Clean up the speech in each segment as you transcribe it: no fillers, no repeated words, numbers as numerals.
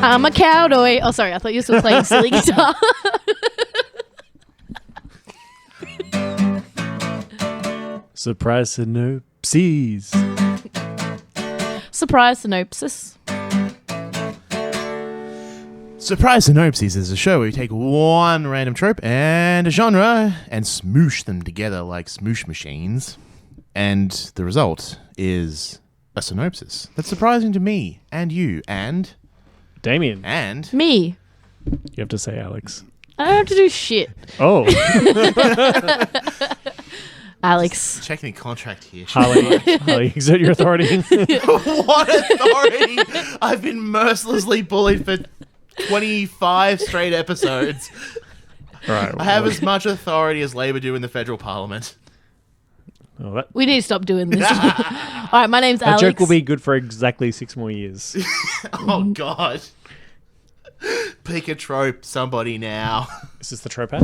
I'm a cowboy. Oh, sorry. I thought you were still playing silly guitar. Surprise Synopses. Surprise Synopsis. Surprise Synopses is a show where we take one random trope and a genre and smoosh them together like smoosh machines. And the result is a synopsis that's surprising to me and you and... Damien. And... Me. You have to say Alex. I don't have to do shit. Oh. Alex. Checking the contract here. Harley, exert your authority. What authority? I've been mercilessly bullied for 25 straight episodes. Right. I have as much authority as Labour do in the federal parliament. Oh, We need to stop doing this. All right, my name's Alex. that joke will be good for exactly 6 more years. Oh, God. Pick a trope, somebody now. Is this the trope hat?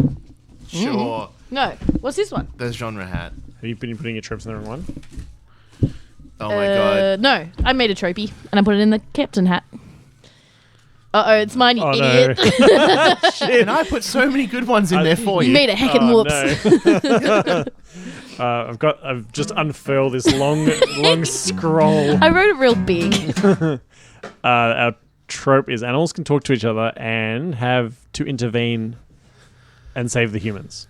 Sure. No. What's this one? The genre hat. Have you been putting your tropes in the wrong one? Oh, my God. No, I made a tropey and I put it in the captain hat. Uh-oh, it's mine, you Oh, idiot. no. And I put so many good ones in there for you. You made a heckin' whoops. No. I've just unfurled this long scroll. I wrote it real big. Our trope is animals can talk to each other and have to intervene and save the humans.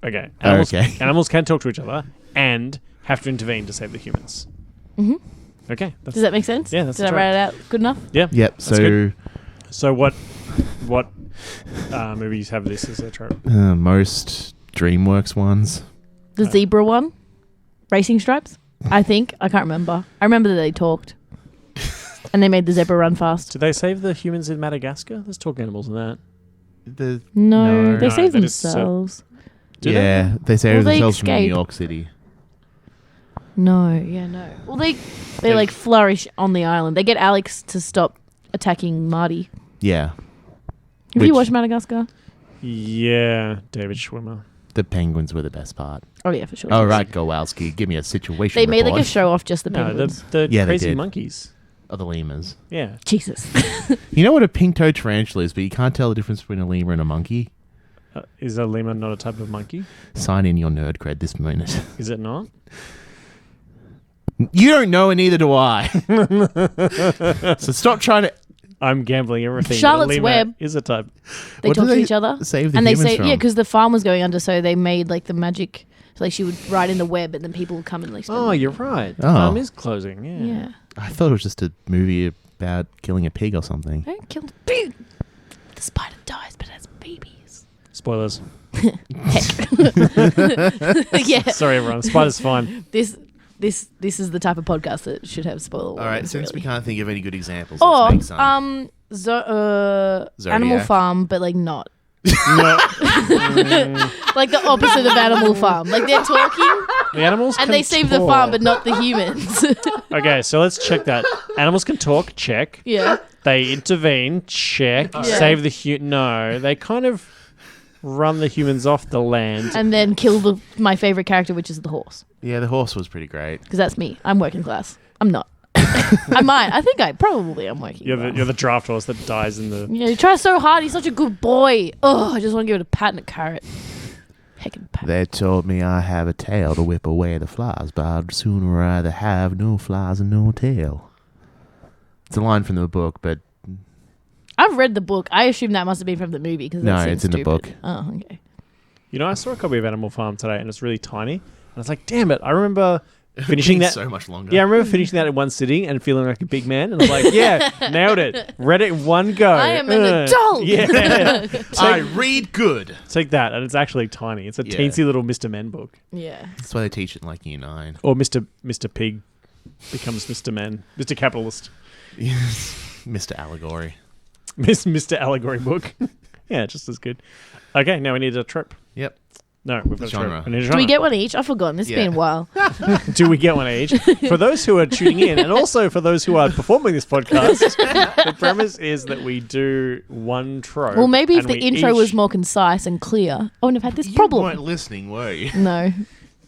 Okay. Animals can talk to each other and have to intervene to save the humans. Mm-hmm. Okay. Does that make sense? Yeah, that's Did I write it out good enough? Yeah. Yep. That's good. So what movies have this as a trope? Most DreamWorks ones. The zebra one? Racing Stripes? I think. I can't remember. I remember that they talked. And they made the zebra run fast. Did they save the humans in Madagascar? There's talk animals in that. No, they saved that is themselves. They saved Well, they themselves from New escape. York City. No. Well, they like flourish on the island. They get Alex to stop attacking Marty. Yeah. Have you watched Madagascar? Yeah, David Schwimmer. The penguins were the best part. Oh, yeah, for sure. All right, Gowalski, give me a situation They made like report. a show off just the No, penguins. the Yeah, they crazy did. monkeys. Of the lemurs. Yeah. Jesus. You know what a pink-toed tarantula is, but you can't tell the difference between a lemur and a monkey? Is a lemur not a type of monkey? Sign in your nerd cred this minute. Is it not? You don't know, and neither do I. So stop trying to... I'm gambling everything. Charlotte's A lemur Web. is a type. They What talk do to they each other. save the and they humans say, from? yeah, because the farm was going under, so they made like the magic. So like she would ride in the web and then people would come and like spend Oh, money. you're right. The Oh. farm is closing. Yeah. Yeah. I thought it was just a movie about killing a pig or something. Don't kill the pig. The spider dies, but it has babies. Spoilers. Yeah. Sorry, everyone. Spider's fine. This is the type of podcast that should have spoiler All right, warnings, since we really. can't think of any good examples, Or let's make some. Animal Farm, but like not. No. Like the opposite of Animal Farm. Like they're talking The animals and can they save the talk. farm, but not the humans. Okay, so let's check that. Animals can talk. Check. Yeah. They intervene. Check. Yeah. Save the No, they kind of run the humans off the land. And then kill my favorite character, which is the horse. Yeah, the horse was pretty great. Because that's me. I'm working class. I'm not. I might. I think I probably am working class. You're the draft horse that dies in the... Yeah, he tries so hard. He's such a good boy. Oh, I just want to give it a pat and a carrot. Heckin' pat. They told me I have a tail to whip away the flies, but I'd sooner rather have no flies and no tail. It's a line from the book, but... I've read the book. I assume that must have been from the movie. No, it's in the book. Oh, okay. You know, I saw a copy of Animal Farm today, and it's really tiny. And I was like, damn it, I remember finishing that. so much longer. Yeah, I remember finishing that in one sitting and feeling like a big man. And I was like, yeah, nailed it. Read it in one go. I am an adult. Yeah. I read good. Take that. And it's actually tiny. It's a Yeah. teensy little Mr. Men book. Yeah. That's why they teach it in like Year 9. Or Mr. Pig becomes Mr. Men. Mr. Capitalist. Mr. Allegory. Mr. Allegory book. Yeah, just as good. Okay, now we need a trope. Yep. No, we've got a Genre. trope. We need a Do genre. we get one each? I've forgotten. It's been a while. Do we get one each? For those who are tuning in, and also for those who are performing this podcast, the premise is that we do one trope. Well, maybe if and the we intro each- was more concise and clear, I wouldn't have had this You problem. weren't listening, were you? No.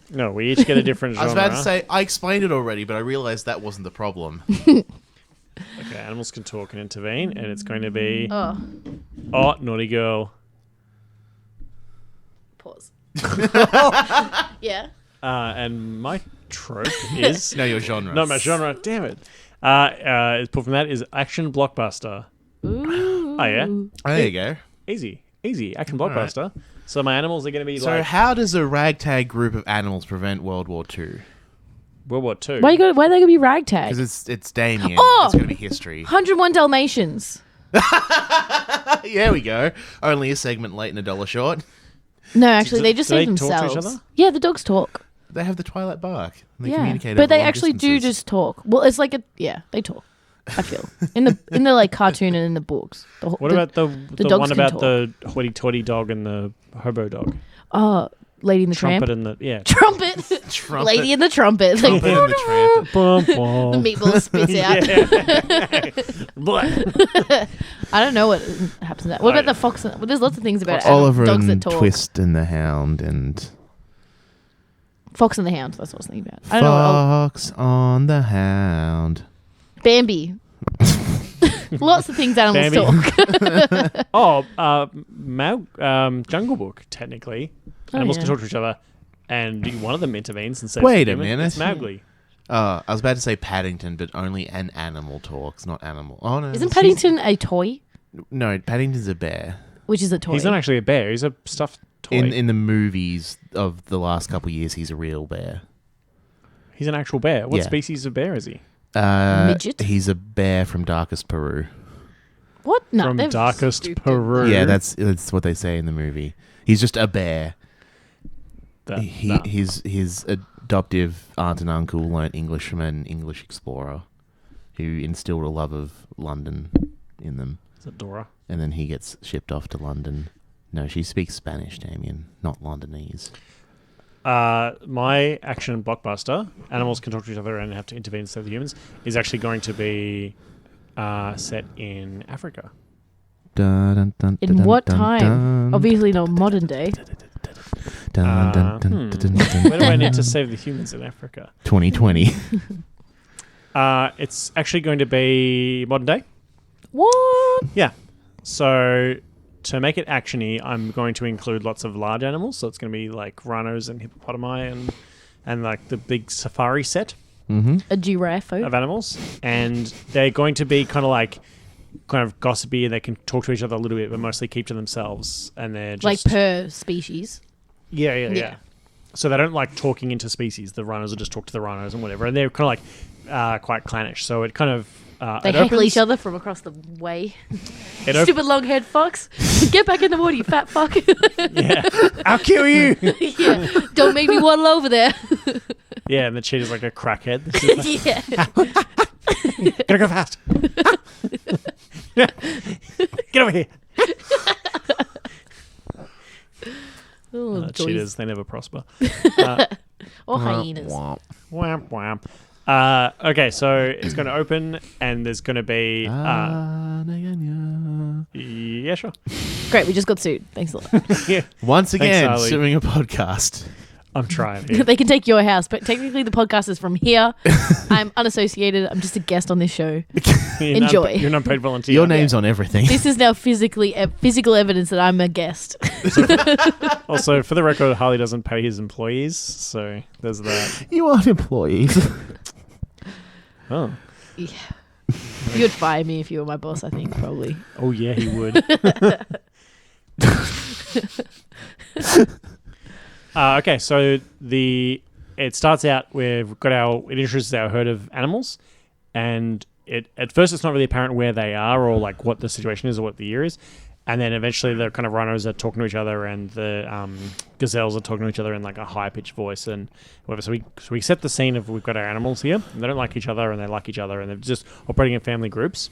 No, we each get a different I genre. was about to say, I explained it already, but I realized that wasn't the problem. Okay, animals can talk and intervene, and it's going to be Oh, naughty girl. pause. Yeah. And my trope is No, your genre. not my genre. Damn it. Is pulled from that is action blockbuster. Ooh. Oh yeah, Oh, there you go. easy action blockbuster. So my animals are going to be So like how does a ragtag group of animals prevent World War II? World War II. Why are they gonna be ragtag? Because it's Damien. Oh! It's going to be history. 101 Dalmatians. There we go. Only a segment late and $1 short. No, actually, they just do say they talk to each themselves. other? Yeah, the dogs talk. They have the Twilight bark. They Yeah, communicate but over they long actually do distances. just talk. Well, it's like they talk. I feel in the like cartoon and in the books. What about the dogs one can about talk. the hoity-toity dog and the hobo dog? Lady in the Trumpet Tramp? and the yeah. Trumpet. Trumpet. Lady in the Trumpet. Like, Trumpet and the Tramp. Bum, the bum. meatball spits out. Blah. I don't know what happens to that. What about the fox? Well, there's lots of things about Oliver dogs that and talk. Twist and the Hound and Fox and the Hound. That's what I was thinking about. I don't know. Fox on the Hound. Bambi. Lots of things animals Bambi. talk. Jungle Book, technically. Oh, Animals yeah. can talk to each other, and one of them intervenes and says, Wait a "Human." minute. It's Mowgli. I was about to say Paddington, but only an animal talks, not animal. Oh no, Isn't Paddington a toy? No, Paddington's a bear. Which is a toy. He's not actually a bear. He's a stuffed toy. In the movies of the last couple of years, he's a real bear. He's an actual bear. What Yeah. species of bear is he? Midget? He's a bear from Darkest Peru. What? No, From they're Darkest stupid. Peru. Yeah, that's what they say in the movie. He's just a bear. That- His adoptive aunt and uncle learnt English from an English explorer who instilled a love of London in them. Is it Dora? And then he gets shipped off to London. No, she speaks Spanish, Damien, not Londonese. My action blockbuster, animals can talk to each other and have to intervene to save the humans, is actually going to be set in Africa. Dun, dun, dun, In dun, what dun, time? dun. Obviously not modern day. Dun, dun, dun, dun, dun, dun, Where do I need to save the humans in Africa? 2020. It's actually going to be modern day. What? Yeah. So to make it actiony, I'm going to include lots of large animals. So it's going to be like rhinos and hippopotami and like the big safari set Mm-hmm. A giraffe? of animals. And they're going to be kind of gossipy, and they can talk to each other a little bit, but mostly keep to themselves. And they're just Like per species. yeah. So they don't like talking into species. The rhinos will just talk to the rhinos and whatever. And they're kind of like quite clannish. So it kind of They it heckle opens- each other from across the way. It op- Stupid long-haired fox. Get back in the water, you fat fuck. yeah, I'll kill you. Yeah. Don't make me waddle over there. Yeah, and the cheetah's like a crackhead. It's just like, Yeah. gotta go fast. Get over here. Oh, joys. Cheetahs, they never prosper. Or hyenas. Wham, wham. Okay, so it's going to open, and there's going to be... yeah, sure. Great, we just got sued. Thanks a lot. Yeah, Once again, Harley. suing a podcast. I'm trying here. They can take your house, but technically the podcast is from here. I'm unassociated. I'm just a guest on this show. You're an Enjoy. You're an unpaid volunteer. Your name's on everything. This is now physical evidence that I'm a guest. Also, for the record, Harley doesn't pay his employees, so there's that. You aren't employees. Oh. Yeah. You'd fire me if you were my boss, I think, probably. Oh, yeah, he would. Okay, so it starts out, it introduces our herd of animals, and at first it's not really apparent where they are or like what the situation is or what the year is, and then eventually the kind of rhinos are talking to each other, and the gazelles are talking to each other in like a high pitched voice and whatever. So we set the scene of we've got our animals here, and they don't like each other and they like each other, and they're just operating in family groups,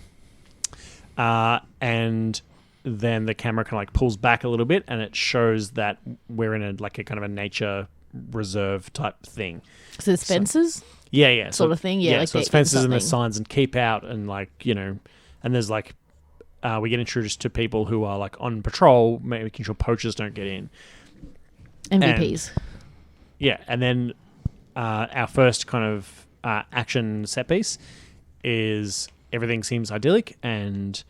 and then the camera kind of like pulls back a little bit, and it shows that we're in a kind of a nature reserve type thing. So there's fences? Yeah. Sort of thing? Yeah, like so it's they're in fences and there's something. signs and keep out and and there's like we get introduced to people who are like on patrol, making sure poachers don't get in. MVPs. And then our first kind of action set piece is everything seems idyllic, and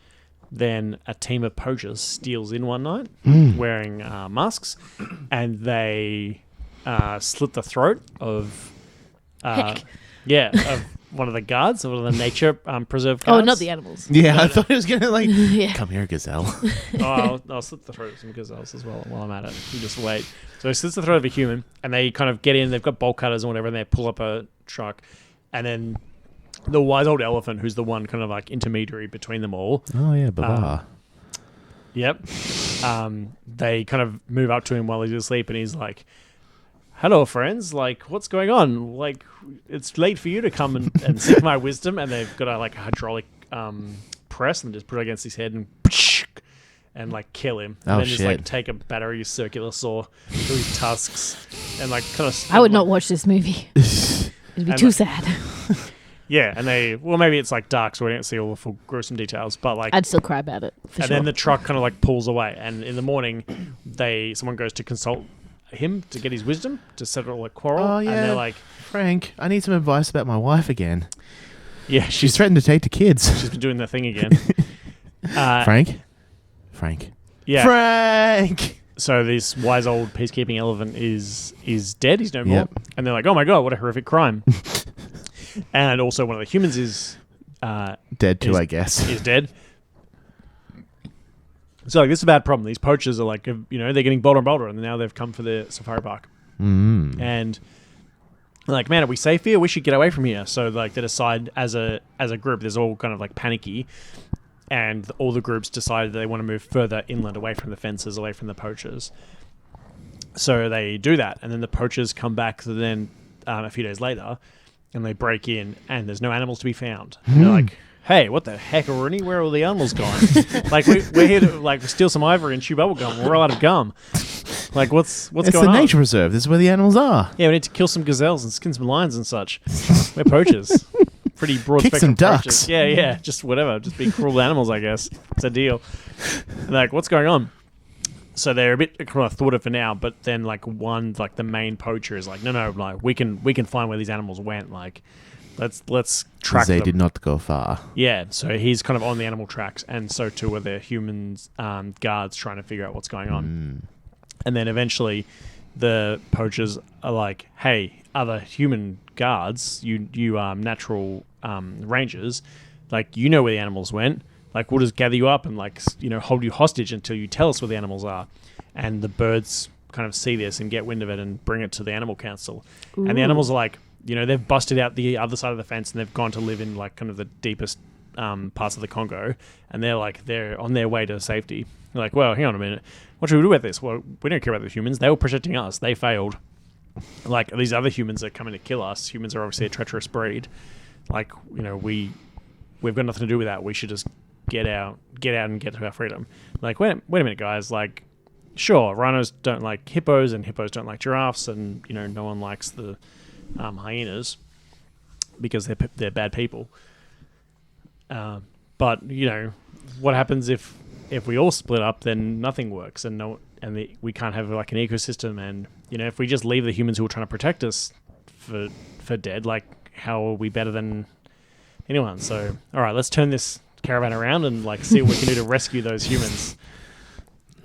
then a team of poachers steals in one night wearing masks, and they slit the throat of of one of the guards, one of the nature preserve guards. Oh, not the animals. Yeah, I thought it was gonna Yeah. come here, gazelle. I'll slit the throat of some gazelles as well while I'm at it. You just wait. So he slits the throat of a human, and they kind of get in. They've got bolt cutters or whatever, and they pull up a truck, and then the wise old elephant, who's the one kind of like intermediary between them all. Oh yeah, Baba. Yep. They kind of move up to him while he's asleep, and he's like, "Hello, friends. Like, what's going on? Like, it's late for you to come and seek my wisdom." And they've got a hydraulic press and just put it against his head and like kill him. And then just like take a battery circular saw through his tusks and like kind of. I would not watch this movie. It'd be too sad. Yeah, and maybe it's like dark, so we don't see all the full gruesome details. But like, I'd still cry about it. Then the truck kind of like pulls away, and in the morning, someone goes to consult him to get his wisdom to settle a quarrel. Oh yeah, and they're like, Frank, I need some advice about my wife again. Yeah, she's threatened to take the kids. She's been doing the thing again. Frank. Yeah, Frank. So this wise old peacekeeping elephant is dead. He's no more. And they're like, oh my god, what a horrific crime. And also one of the humans is dead too, I guess. Is dead. So like, this is a bad problem. These poachers are like, they're getting bolder and bolder, and now they've come for the safari park. And they're like, man, are we safe here? We should get away from here. So like, they decide as a group, there's all kind of like panicky, and all the groups decided that they want to move further inland, away from the fences, away from the poachers. So they do that, and then the poachers come back then a few days later, and they break in, and there's no animals to be found. And they're like, hey, what the heck, Rooney? Where are all the animals gone? Like, we're here to like steal some ivory and chew bubble gum. We're all out of gum. Like, what's going on? It's the nature reserve. This is where the animals are. Yeah, we need to kill some gazelles and skin some lions and such. We're poachers. Pretty broad Kick spectrum some ducks. poachers. Yeah, just whatever. Just be cruel animals, I guess. It's a deal. And they're like, what's going on? So they're a bit kind of thought of for now, but then like the main poacher is like, no, like we can find where these animals went. Like, let's track them. They did not go far. Yeah, so he's kind of on the animal tracks, and so too are the humans guards trying to figure out what's going on. And then eventually, the poachers are like, hey, other human guards, you natural rangers, like, you know where the animals went. Like, we'll just gather you up and, like, hold you hostage until you tell us where the animals are. And the birds kind of see this and get wind of it and bring it to the animal council. Ooh. And the animals are like, they've busted out the other side of the fence and they've gone to live in, like, kind of the deepest parts of the Congo. And they're on their way to safety. They're like, well, hang on a minute. What should we do with this? Well, we don't care about the humans. They were protecting us. They failed. Like, these other humans are coming to kill us. Humans are obviously a treacherous breed. Like, we've got nothing to do with that. We should just get out and get to our freedom. Like, wait a minute, guys. Like, sure, rhinos don't like hippos, and hippos don't like giraffes, and no one likes the hyenas because they're bad people. But what happens if we all split up? Then nothing works, and we can't have like an ecosystem. And if we just leave the humans who are trying to protect us for dead, like, how are we better than anyone? So, all right, let's turn this caravan around and like see what we can do to rescue those humans.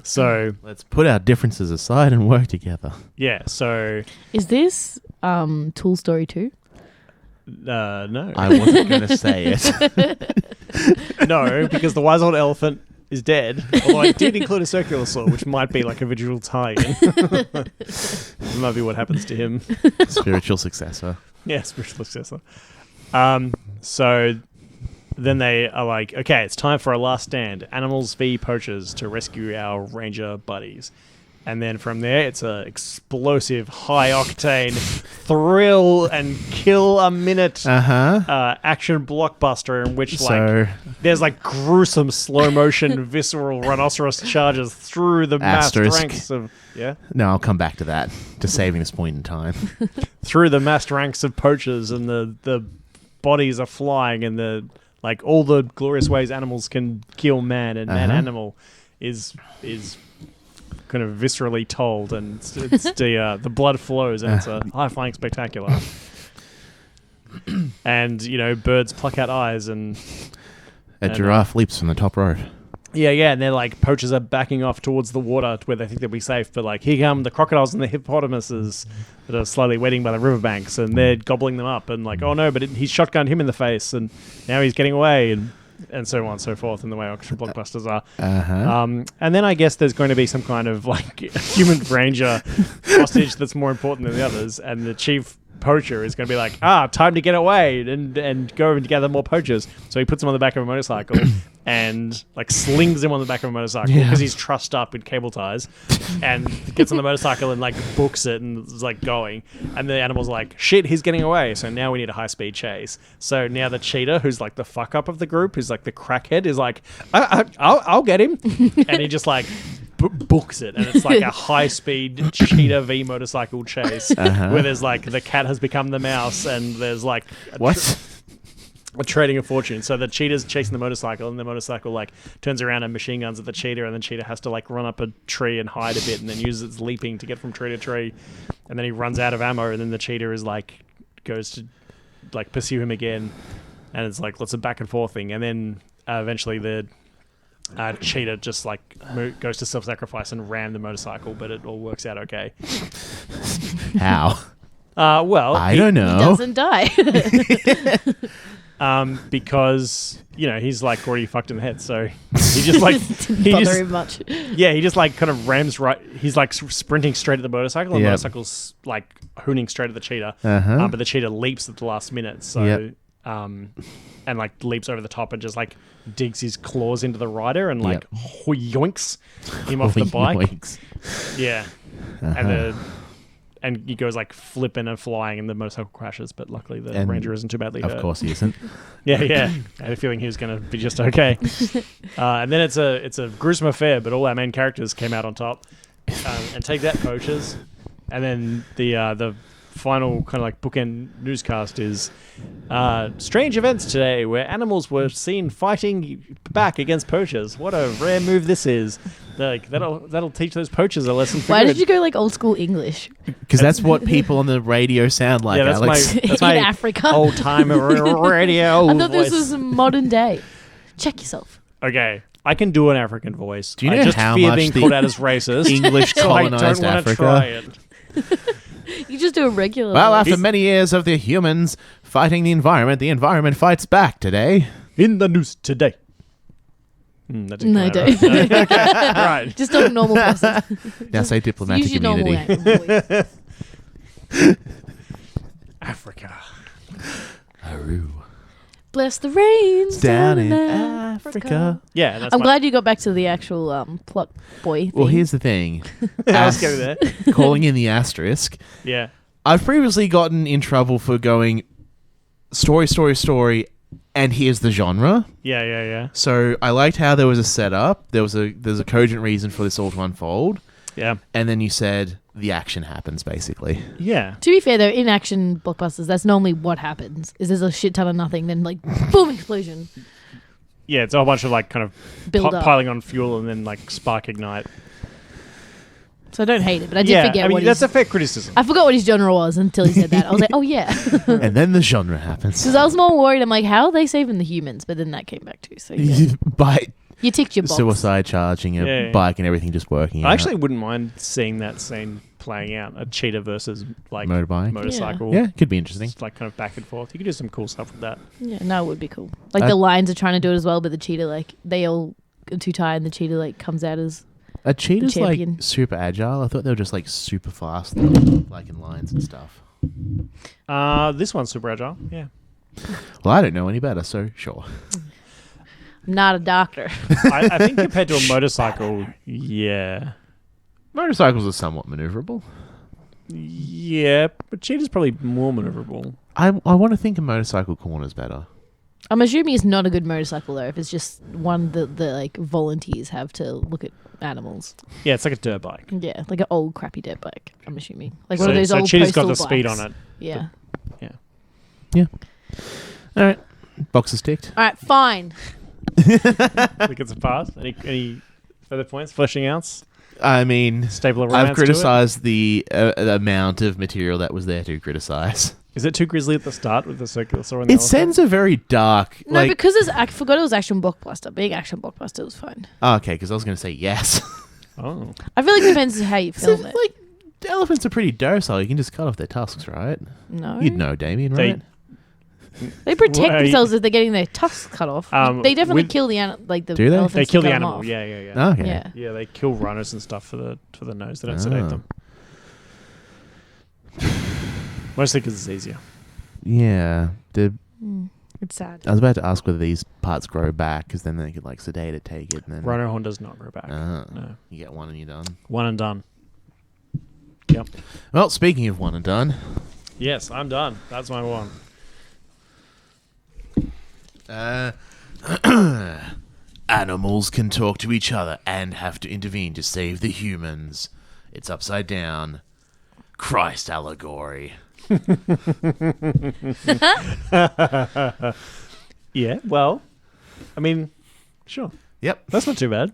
So let's put our differences aside and work together. Yeah. So is this Tool Story 2? No, I wasn't going to say it. No, because the wise old elephant is dead. Although I did include a circular saw, which might be like a visual tie-in. It might be what happens to him. Spiritual successor. Yeah, spiritual successor. So then they are like, okay, it's time for a last stand. Animals v. poachers to rescue our ranger buddies. And then from there, it's a explosive, high-octane, thrill and kill a minute action blockbuster in which there's like gruesome slow-motion visceral rhinoceros charges through the massed ranks of No, I'll come back to that. To saving this point in time. Through the massed ranks of poachers, and the bodies are flying, and like all the glorious ways animals can kill man, and man animal is kind of viscerally told, and it's the blood flows, and it's a high flying spectacular. And birds pluck out eyes, and A giraffe leaps from the top rope. Yeah, and they're like, poachers are backing off towards the water where they think they'll be safe. But like, here come the crocodiles and the hippopotamuses that are slowly waiting by the riverbanks, and they're gobbling them up. And like, oh no, but he's shotgunned him in the face, and now he's getting away, and so on and so forth, in the way action blockbusters are. And then I guess there's going to be some kind of like human ranger hostage that's more important than the others, and the chief poacher is going to be like, time to get away and go and gather more poachers. So he puts him on the back of a motorcycle and like slings him on the back of a motorcycle because he's trussed up with cable ties, and gets on the motorcycle and like books it and is like going. And the animal's like, shit, he's getting away. So now we need a high speed chase. So now the cheetah, who's like the fuck up of the group, who's like the crackhead, is like, I'll get him. And he just like books it, and it's like a high-speed cheetah v motorcycle chase where there's like the cat has become the mouse, and there's like a trading of fortune. So the cheetah's chasing the motorcycle, and the motorcycle like turns around and machine guns at the cheetah, and then cheetah has to like run up a tree and hide a bit, and then uses its leaping to get from tree to tree, and then he runs out of ammo, and then the cheetah is like goes to like pursue him again, and it's like lots of back and forth thing, and then eventually the cheetah just like goes to self-sacrifice and ram the motorcycle, but it all works out okay. How? Well, I don't know. He doesn't die. Because he's like already fucked in the head, so he just like Didn't bother him much. Yeah, he just like kind of rams right. He's like sprinting straight at the motorcycle, and the motorcycle's like hooning straight at the cheetah. But the cheetah leaps at the last minute, so and like leaps over the top and just like digs his claws into the rider and like yoinks him off the bike. Yeah, and he goes like flipping and flying, and the motorcycle crashes. But luckily, the ranger isn't too badly hurt. Of course, he isn't. Yeah. I had a feeling he was going to be just okay. And then it's a gruesome affair, but all our main characters came out on top. And take that, poachers. And then the final kind of like bookend newscast is strange events today where animals were seen fighting back against poachers. What a rare move this is. Like that'll teach those poachers a lesson. Why did you go like old school English? Because that's what people on the radio sound like. Yeah, Alex. That's my in Africa. Old time radio. I thought this was modern day. Check yourself. Okay, I can do an African voice. Do you know I just how fear much being the called out as racist. English so I colonized don't want to Africa? try it. You just do a regular. Well, voice. after many years of the humans fighting the environment fights back today. In the news today. That didn't No, come out don't. right. Okay, right. Just a normal person. Now say diplomatic Use your normal immunity. voice. Africa. Haru. Bless the rains Down in Africa. Yeah, that's I'm glad you got back to the actual plot boy thing. Well, here's the thing. Let's go there. Calling in the asterisk. Yeah. I've previously gotten in trouble for going story, and here's the genre. Yeah. So I liked how there was a setup. There's a cogent reason for this all to unfold. Yeah. And then you said the action happens, basically. Yeah. To be fair, though, in action blockbusters, that's normally what happens. Is there's a shit ton of nothing, then like boom, explosion. Yeah, it's a whole bunch of like kind of Build up. piling on fuel and then like spark ignite. So I don't hate it, but I did forget I mean, what that's his... a fair criticism. I forgot what his genre was until he said that. I was like, oh yeah. And then the genre happens. Because I was more worried. I'm like, how are they saving the humans? But then that came back too. So yeah. By You ticked your box. suicide charging a bike and everything just working I out. actually wouldn't mind seeing that scene playing out. A cheetah versus like Motorbike? motorcycle. Yeah, could be interesting. Just, like kind of back and forth. You could do some cool stuff with that. Yeah, no, it would be cool. Like the lions are trying to do it as well, but the cheetah, like, they all are too tired and the cheetah, like, comes out as... A cheetah's like champion. super agile. I thought they were just like super fast, like in lions and stuff. This one's super agile. Yeah. Well, I don't know any better, so sure. I'm not a doctor. I think compared to a motorcycle, yeah. Motorcycles are somewhat maneuverable. Yeah, but cheetah's probably more maneuverable. I want to think a motorcycle corner's better. I'm assuming it's not a good motorcycle, though, if it's just one that the like volunteers have to look at animals. Yeah, it's like a dirt bike. Yeah, like an old crappy dirt bike, I'm assuming. Like So one of those old cheetah's got postal the speed bikes. on it. Yeah. All right, boxes ticked. All right, fine. Think it's a pass. Any further points? Fleshing outs? I mean, Staple of romance I've criticized the amount of material that was there to criticize. Is it too grisly at the start with the circular saw? And the It elephant? sends a very dark. No, because I forgot it was action blockbuster. Being action blockbuster was fine. Oh, okay, because I was going to say yes. Oh, I feel like it depends on how you film it. Like, elephants are pretty docile. You can just cut off their tusks, right? No, You'd know, Damien, right? they protect Well, themselves if they're getting their tusks cut off. They definitely kill the animal. Like the Do they? elephants they to kill the cut 'em animal. off. Yeah. Oh, okay. Yeah. Yeah, they kill rhinos and stuff for the nose. They don't sedate them. Mostly because it's easier. Yeah. It's sad. I was about to ask whether these parts grow back, because then they could like sedate it, take it, and then Rhino horn does not grow back. No. You get one and you're done. One and done. Yep. Well, speaking of one and done, Yes, I'm done. That's my one. animals can talk to each other and have to intervene to save the humans. It's upside down. Christ allegory. Yeah, well, I mean, sure. Yep. That's not too bad.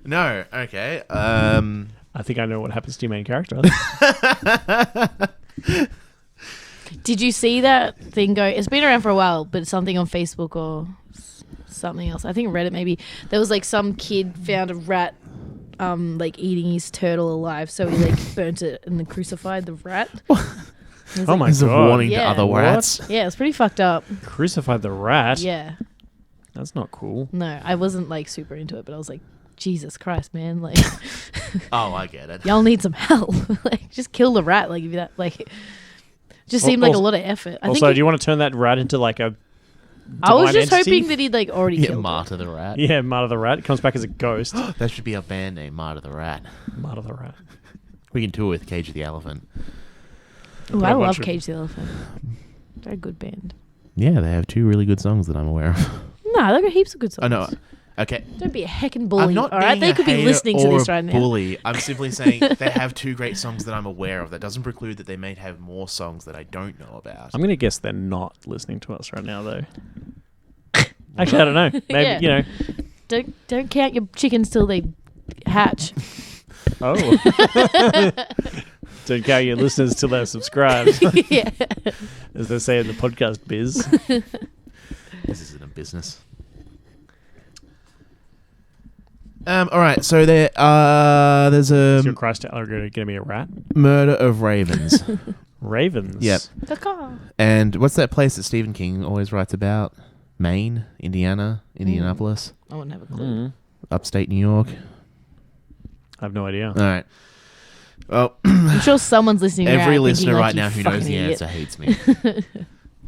No. Okay. I think I know what happens to your main character. Did you see that thing go? It's been around for a while, but something on Facebook or something else. I think Reddit maybe. There was like some kid found a rat like eating his turtle alive, so he like burnt it and then crucified the rat. Oh my It's a god. warning to Yeah. other What? rats. Yeah, it's pretty fucked up. Crucified the rat? Yeah. That's not cool. No, I wasn't like super into it, but I was like, Jesus Christ, man! Like, Oh, I get it. y'all need some help. Like, just kill the rat. Like, if that like, just seemed like a lot of effort. I Also, think do you want to turn that rat into like a I was divine just entity? hoping that he'd like already Yeah, killed it. Martyr the rat. Yeah, Martyr the Rat. It comes back as a ghost. That should be our band name, Martyr the Rat. Martyr the Rat. We can tour with Cage the Elephant. Ooh, Got I a bunch love of- Cage the Elephant. They're a good band. Yeah, they have 2 really good songs that I'm aware of. No, they've got heaps of good songs. Oh, no. Okay. Don't be a heckin' bully. I'm not all right, being they a could be hater listening to or this a right now. bully. I'm simply saying they have 2 great songs that I'm aware of. That doesn't preclude that they may have more songs that I don't know about. I'm going to guess they're not listening to us right now, though. Actually, I don't know. Maybe, Yeah. you know. Don't count your chickens till they hatch. Oh. Don't count your listeners till they're subscribed, Yeah. as they say in the podcast biz. This isn't a business. All right, so there's Is a your Christ allegory going to be a rat? murder of ravens. Ravens. Yep. Caw-caw. And what's that place that Stephen King always writes about? Maine, Indiana, Indianapolis, I wouldn't have a clue. Mm. upstate New York. I have no idea. All right. Well, I'm sure someone's listening. every around listener thinking, like, right you now who knows fucking the idiot. answer hates me.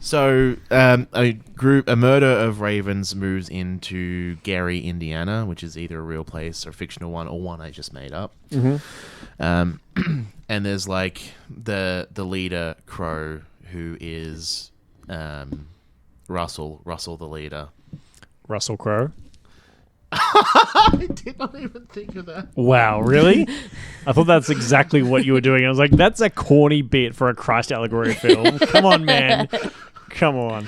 So, a murder of ravens moves into Gary, Indiana, which is either a real place or a fictional one, or one I just made up. Mm-hmm. And there's like the leader Crow, who is Russell the leader. Russell Crowe. I did not even think of that. Wow, really? I thought that's exactly what you were doing. I was like, that's a corny bit for a Christ allegory film. Come on, man. Come on.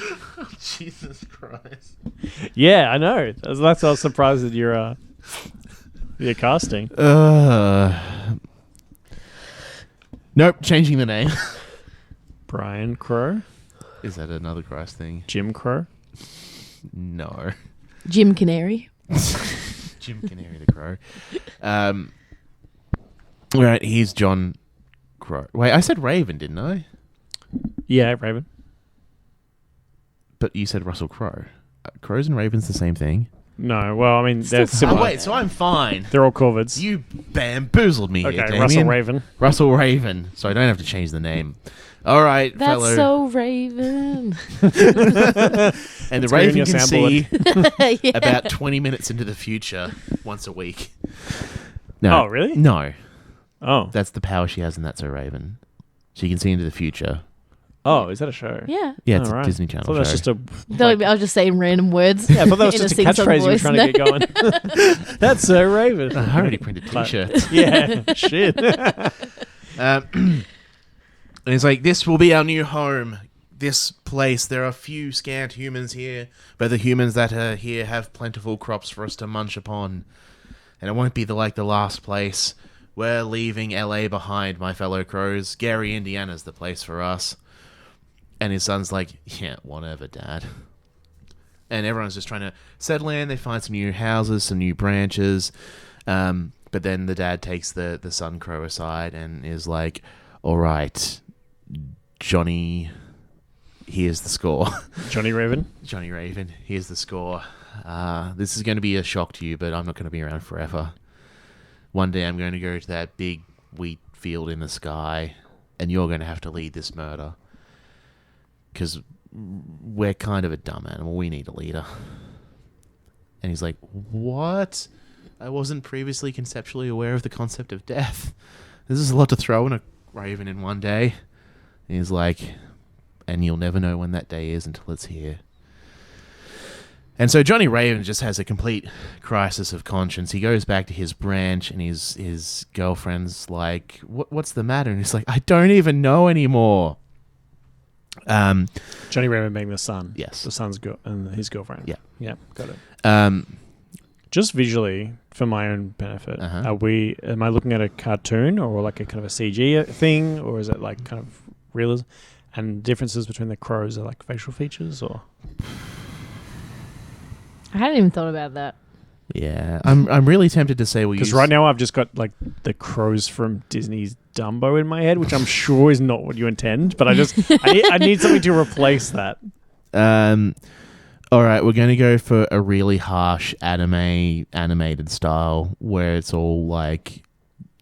Jesus Christ. Yeah, I know. That's why I was surprised at your casting. Nope, changing the name. Brian Crow? Is that another Christ thing? Jim Crow? No. Jim Canary. Jim Canary the Crow. Right, he's John Crow. Wait, I said Raven, didn't I? Yeah, Raven. But you said Russell Crowe. Crows and ravens the same thing? No, well, I mean, they're Still similar. Oh, wait, so I'm fine. They're all corvids. You bamboozled me Okay, here, Damien. Russell Raven. Russell Raven. So I don't have to change the name. All right, That's fellow. so Raven. And the It's going in Raven your can soundboard. see Yeah. about 20 minutes into the future once a week. No. Oh, really? No. Oh. That's the power she has, and that's her Raven. She can see into the future. Oh, is that a show? Yeah. Yeah, it's Oh, a right. Disney I Channel thought that's show. just a... I was just saying random words. Yeah, I thought that was in just a sing-song catchphrase you were voice. trying to get going. That's so Raven. I already printed T-shirts. Yeah, shit. And it's like, this will be our new home. This place. There are few scant humans here, but the humans that are here have plentiful crops for us to munch upon. And it won't be the last place. We're leaving LA behind, my fellow crows. Gary, Indiana's the place for us. And his son's like, yeah, whatever, Dad. And everyone's just trying to settle in. They find some new houses, some new branches. But then the dad takes the son crow aside and is like, all right, Johnny, here's the score. Johnny Raven, here's the score. This is going to be a shock to you, but I'm not going to be around forever. One day I'm going to go to that big wheat field in the sky, and you're going to have to lead this murder. Because we're kind of a dumb animal. We need a leader. And he's like, what? I wasn't previously conceptually aware of the concept of death. This is a lot to throw in a raven in one day. And he's like, and you'll never know when that day is until it's here. And so Johnny Raven just has a complete crisis of conscience. He goes back to his branch, and his girlfriend's like, what's the matter? And he's like, I don't even know anymore. Johnny Raven being the son. Yes. The son's and his girlfriend. Yeah. Yeah, got it. Just visually, for my own benefit, am I looking at a cartoon or like a kind of a CG thing, or is it like kind of realism? And differences between the crows are like facial features, or? I hadn't even thought about that. Yeah, I'm really tempted to say because right now I've just got like the crows from Disney's Dumbo in my head, which I'm sure is not what you intend, but I need something to replace that. All right, we're going to go for a really harsh animated style where it's all like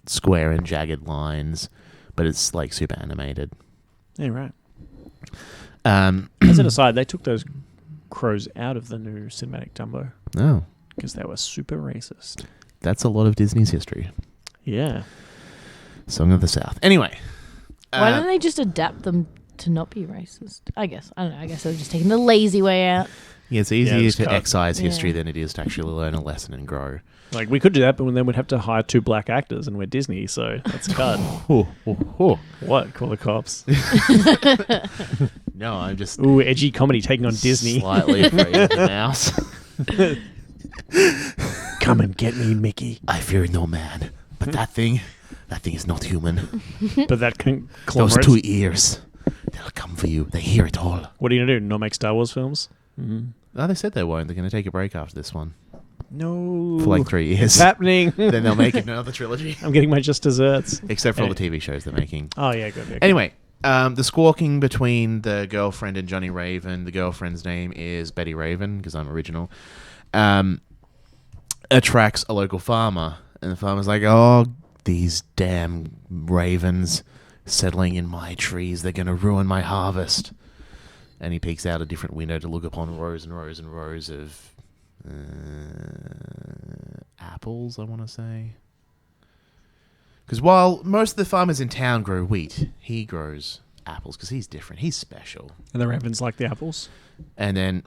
square and jagged lines, but it's like super animated. Yeah, right. As an aside, they took those crows out of the new cinematic Dumbo. Oh. Because they were super racist. That's a lot of Disney's history. Yeah. Song of the South. Anyway. Why don't they just adapt them to not be racist? I guess. I don't know. I guess they're just taking the lazy way out. Yeah, it's easier to excise history than it is to actually learn a lesson and grow. Like, we could do that, but then we'd have to hire 2 black actors, and we're Disney, so that's cut. What? Call the cops. No, I'm just... Ooh, edgy comedy taking on Disney. Slightly afraid of the mouse. Come and get me, Mickey. I fear no man, but that thing is not human. But that those 2 ears, they'll come for you. They hear it all. What are you going to do? Not make Star Wars films? Mm-hmm. No, they said they won't. They're going to take a break after this one. No. For like 3 years. It's happening. Then they'll make another trilogy. I'm getting my just desserts. Except for all the TV shows they're making. Oh, yeah, good. Anyway, the squawking between the girlfriend and Johnny Raven, the girlfriend's name is Betty Raven, because I'm original, attracts a local farmer. And the farmer's like, oh, these damn ravens settling in my trees. They're going to ruin my harvest. And he peeks out a different window to look upon rows and rows and rows of apples, I want to say. Because while most of the farmers in town grow wheat, he grows apples because he's different. He's special. And the ravens like the apples? And then,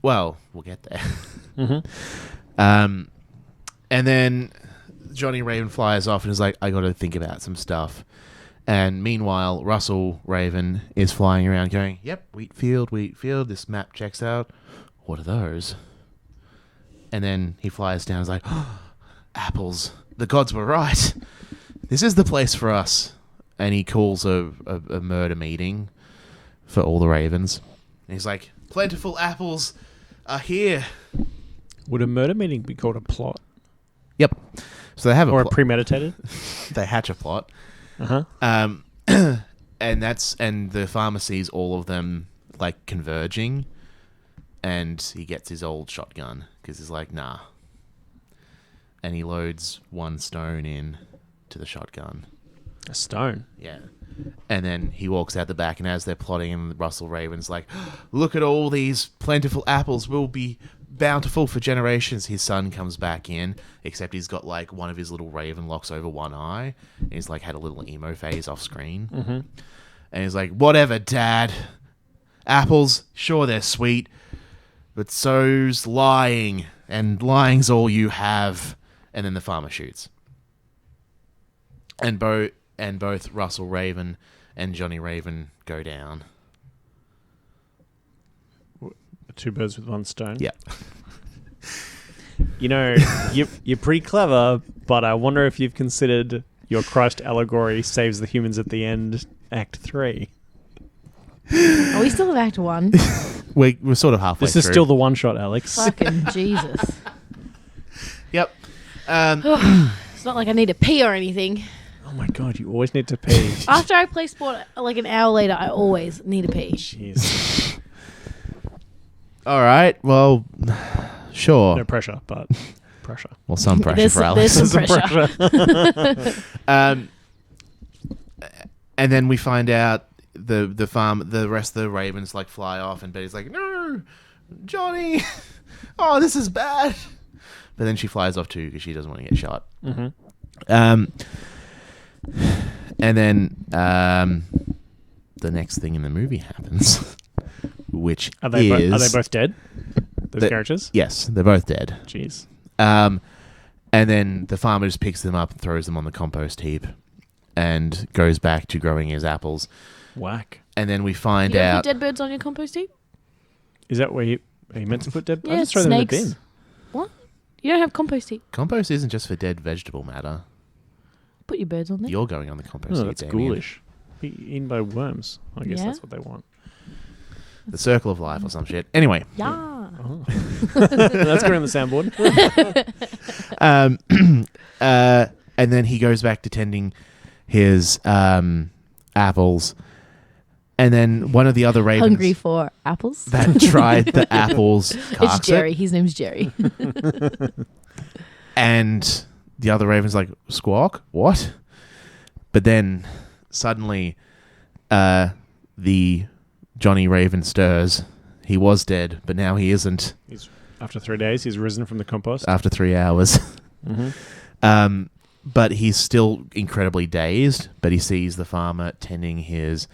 well, we'll get there. Mm-hmm. And then Johnny Raven flies off and is like, I got to think about some stuff. And meanwhile, Russell Raven is flying around going, yep, wheat field, this map checks out. What are those? And then he flies down and is like, oh, apples. The gods were right. This is the place for us. And he calls a murder meeting for all the ravens. And he's like, plentiful apples are here. Would a murder meeting be called a plot? Yep. So they have a premeditated? They hatch a plot. Uh-huh. And the farmer sees all of them like converging, and he gets his old shotgun because he's like, nah. And he loads 1 stone in to the shotgun. A stone? Yeah. And then he walks out the back, and as they're plotting, and Russell Raven's like, look at all these plentiful apples. We'll be bountiful for generations. His son comes back in, except he's got like one of his little raven locks over one eye. And he's like had a little emo phase off screen. Mm-hmm. And he's like, whatever, Dad. Apples, sure they're sweet, but so's lying, and lying's all you have. And then the farmer shoots. And both Russell Raven and Johnny Raven go down. 2 birds with 1 stone? Yeah. You know, you're pretty clever, but I wonder if you've considered your Christ allegory saves the humans at the end, Act 3. Are we still at Act 1? We're sort of halfway This is through. still the one shot, Alex. Fucking Jesus. Yep. It's not like I need to pee or anything. Oh my god, you always need to pee. After I play sport, like an hour later, I always need to pee. Jeez. All right. Well, sure. No pressure, but pressure. Well, some pressure There's for Alex. some pressure. And then we find out the rest of the ravens like fly off, and Betty's like, "No, Johnny, oh, this is bad." But then she flies off too because she doesn't want to get shot. Mm-hmm. And then the next thing in the movie happens, which Are they is both dead? Those characters? yes, they're both dead. Jeez. And then the farmer just picks them up and throws them on the compost heap, and goes back to growing his apples. Whack. And then we find You ever out put dead birds on your compost heap? Is that where are you meant to put dead? Yeah, I just throw them in the snakes. bin. What? You don't have compost heap. compost isn't just for dead vegetable matter. Put your birds on there. You're going on the compost Oh, heap, that's Damien. ghoulish. Be eaten by worms. I guess Yeah. that's what they want. The circle of life or some shit. Anyway, Yeah. Oh. That's going on the soundboard. and then he goes back to tending his apples, and then one of the other ravens Hungry for apples? that tried the apples It's carks Jerry. it, His name's Jerry. and the other raven's like, "Squawk, what?" But then suddenly, the Johnny Raven stirs. He was dead, but now he isn't. After 3 days, he's risen from the compost. After 3 hours. Mm-hmm. But he's still incredibly dazed, but he sees the farmer tending his...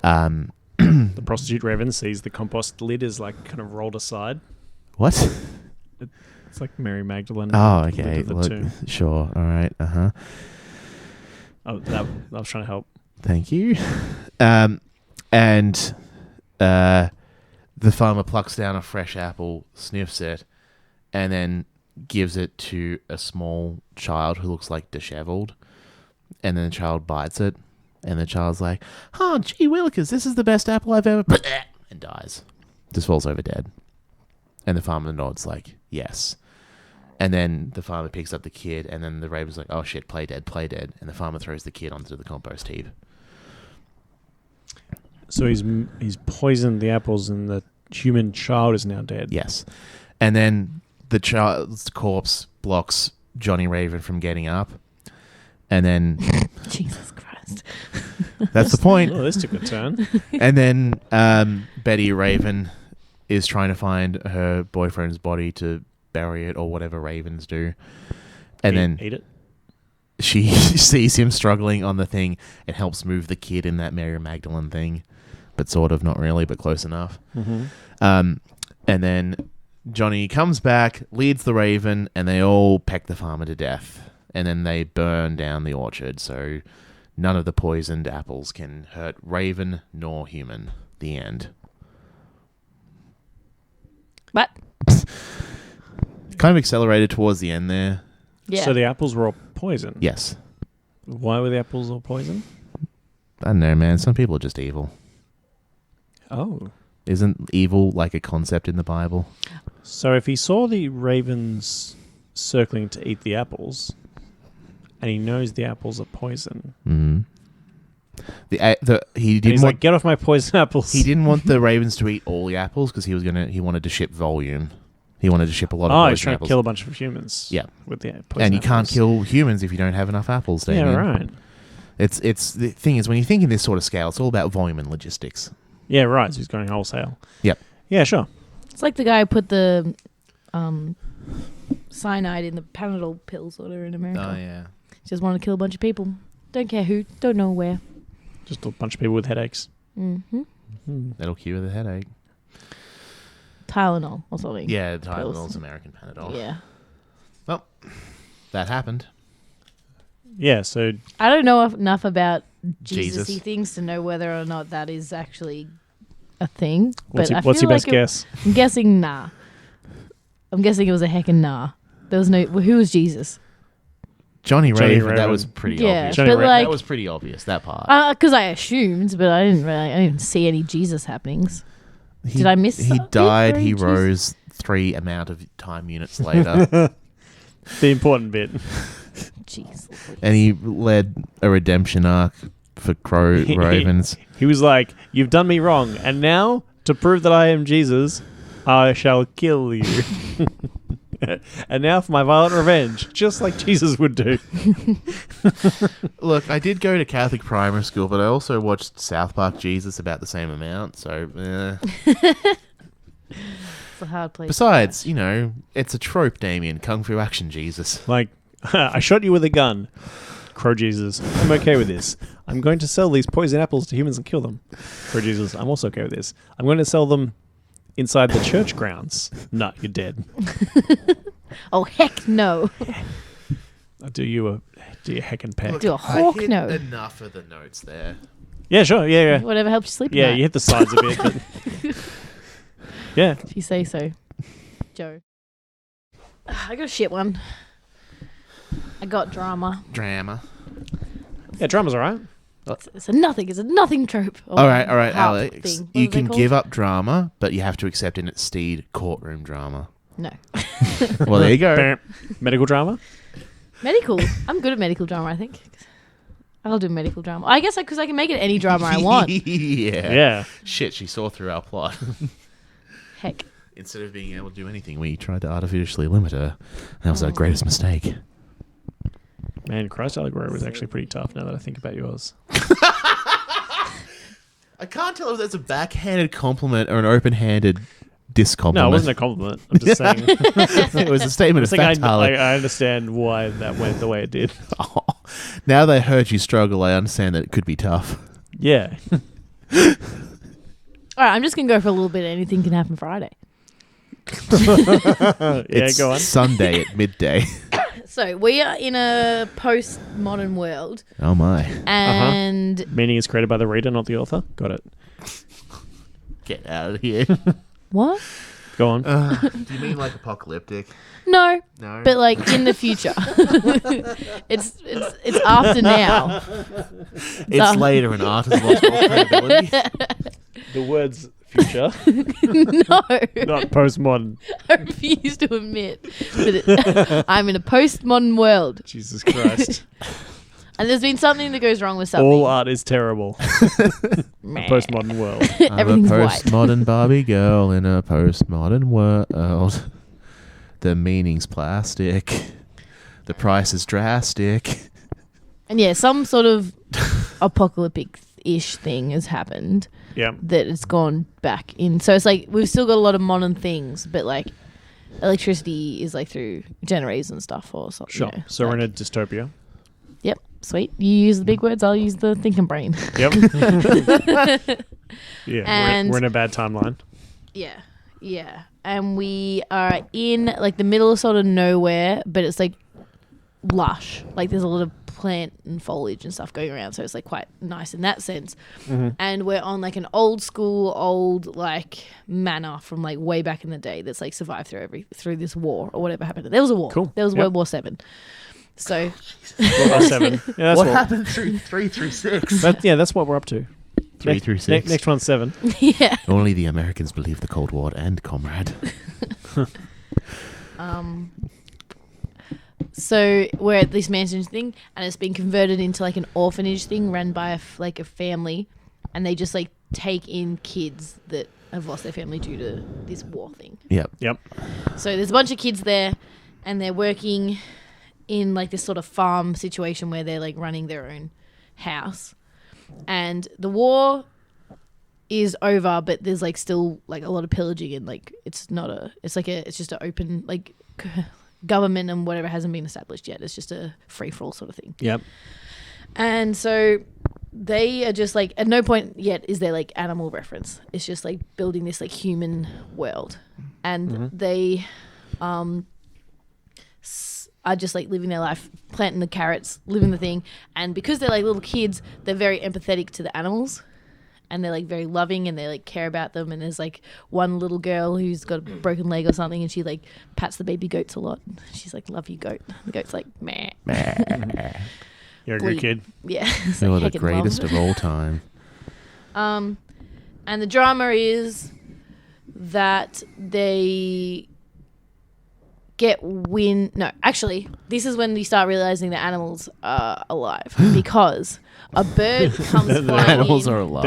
The prostitute raven sees the compost lid is like kind of rolled aside. What? It's like Mary Magdalene. Oh, lid okay. of the Look, tomb. sure. All right. Uh-huh. Oh, that I was trying to help. Thank you. And the farmer plucks down a fresh apple, sniffs it, and then gives it to a small child who looks like disheveled. And then the child bites it, and the child's like, "Oh, gee willikers, this is the best apple I've ever..." and dies. Just falls over dead. And the farmer nods like, yes. And then the farmer picks up the kid, and then the raven's like, "Oh shit, play dead, play dead." And the farmer throws the kid onto the compost heap. So he's poisoned the apples, and the human child is now dead. Yes. And then the child's corpse blocks Johnny Raven from getting up. And then Jesus Christ. that's the point. Oh, this took a turn. And then Betty Raven is trying to find her boyfriend's body to bury it, or whatever ravens do. And then Eat it. she sees him struggling on the thing and helps move the kid in that Mary Magdalene thing. But sort of, not really, but close enough. Mm-hmm. And then Johnny comes back, leads the raven, and they all peck the farmer to death. And then they burn down the orchard, so none of the poisoned apples can hurt raven nor human. The end. What? Kind of accelerated towards the end there. Yeah. So the apples were all poison. Yes. Why were the apples all poison? I don't know, man. Some people are just evil. Oh. Isn't evil like a concept in the Bible? So if he saw the ravens circling to eat the apples, and he knows the apples are poison, Mm-hmm. He and didn't he's want like, "Get off my poison apples!" he didn't want the ravens to eat all the apples because he wanted to ship volume. He wanted to ship a lot of Oh, poison he's trying apples. to kill a bunch of humans. Yeah. with the poison And you can't apples. kill humans if you don't have enough apples, Damien. Yeah, right. It's the thing is, when you think in this sort of scale, it's all about volume and logistics. Yeah, right. So he's going wholesale. Yep. Yeah, sure. It's like the guy who put the cyanide in the Panadol pills or whatever in America. Oh yeah. Just wanted to kill a bunch of people. Don't care who. Don't know where. Just a bunch of people with headaches. Mm-hmm. That'll cure the headache. Tylenol or something. Yeah, Tylenol's American Panadol. Yeah. Well, that happened. Yeah, so I don't know enough about Jesus. Jesus-y things to know whether or not that is actually a thing. what's but your best like guess? I'm guessing nah. I'm guessing it was a heckin' nah. There was no... Who was Jesus? Johnny Raven, that Raven. was pretty Yeah, obvious. but Raven. like, That was pretty obvious, that part. because I assumed, but I didn't see any Jesus happenings. Did I miss? He that died, bit? he Jesus? rose 3 amount of time units later. The important bit. Jeez. And he led a redemption arc for Ravens. He was like, "You've done me wrong, and now to prove that I am Jesus, I shall kill you." And now for my violent revenge, just like Jesus would do. Look, I did go to Catholic primary school, but I also watched South Park Jesus about the same amount, so It's a hard place. Besides, you know, it's a trope, Damien. Kung Fu action Jesus. Like, I shot you with a gun. Crow Jesus, I'm okay with this. I'm going to sell these poison apples to humans and kill them. Crow Jesus, I'm also okay with this. I'm going to sell them inside the church grounds. No, you're dead. Oh heck no! I'll do you a heckin' peck. Do a hawk I hit no. enough of the notes there. Yeah, sure. Yeah. Whatever helps you sleep. Yeah, at you hit the sides a bit. But yeah. If you say so, Joe. I got a shit one. I got drama. Drama. Yeah, drama's alright. It's a nothing trope. All right, harp Alex. thing. What You are they can called? give up drama, but you have to accept in its stead courtroom drama. No. Well, there you go. Medical drama? Medical. I'm good at medical drama, I think. I'll do medical drama. I guess because I can make it any drama I want. Yeah. Shit, she saw through our plot. Heck. Instead of being able to do anything, we tried to artificially limit her. That was our greatest mistake. Man, Christ Allegory was actually pretty tough now that I think about yours. I can't tell if that's a backhanded compliment or an open-handed discompliment. No, it wasn't a compliment. I'm just saying. It was a statement of fact, Harley. I understand why that went the way it did. Oh, now that I heard you struggle, I understand that it could be tough. Yeah. All right, I'm just going to go for a little bit. Anything can happen Friday. It's go on. Sunday at midday. So we are in a postmodern world. Oh, my. And Meaning is created by the reader, not the author. Got it. Get out of here. what? Go on. Do you mean like apocalyptic? No. No. But like in the future. it's after now. It's later and art has lost all credibility. The words future, No. not postmodern. I refuse to admit that I'm in a postmodern world. Jesus Christ. And there's been something that goes wrong with something. All art is terrible. Meh. Postmodern world. I'm Everything's a white. postmodern Barbie girl in a postmodern world. The meaning's plastic. The price is drastic. And yeah, some sort of apocalyptic-ish thing has happened Yeah. that it's gone back in. So it's like we've still got a lot of modern things, but like electricity is like through generators and stuff or something. Sure. You know, So we're in like- a dystopia. Yep, sweet. You use the big words, I'll use the thinking brain. Yep. Yeah. And- We're in a bad timeline. Yeah. And we are in like the middle of sort of nowhere, but it's like lush. Like there's a lot of plant and foliage and stuff going around, so it's like quite nice in that sense. And we're on like an old like manor from like way back in the day that's like survived through this war or whatever happened. There was a war. Cool. There was Yep. World War 7. So World War 7. Yeah, that's What happened through 3 through 6? that's what we're up to. 3 through 6. Next one's 7. yeah. Only the Americans believe the Cold War and comrade. So we're at this mansion thing, and it's been converted into like an orphanage thing run by a family, and they just like take in kids that have lost their family due to this war thing. Yep. Yep. So there's a bunch of kids there, and they're working in like this sort of farm situation where they're like running their own house, and the war is over, but there's like still like a lot of pillaging, and like it's just an open like government and whatever hasn't been established yet. It's just a free for all sort of thing. Yep. And so they are just like, at no point yet is there like animal reference. It's just like building this like human world. And they are just like living their life, planting the carrots, living the thing. And because they're like little kids, they're very empathetic to the animals. and they're like very loving and they like care about them. And there's like one little girl who's got a broken leg or something, and she like pats the baby goats a lot. She's like, "Love you, goat." The goat's like, "Meh." You're a good kid. Yeah. You're the greatest of all time. And the drama is that they get wind. No, actually, this is when you start realizing the animals are alive because a bird comes flying The animals in. are alive.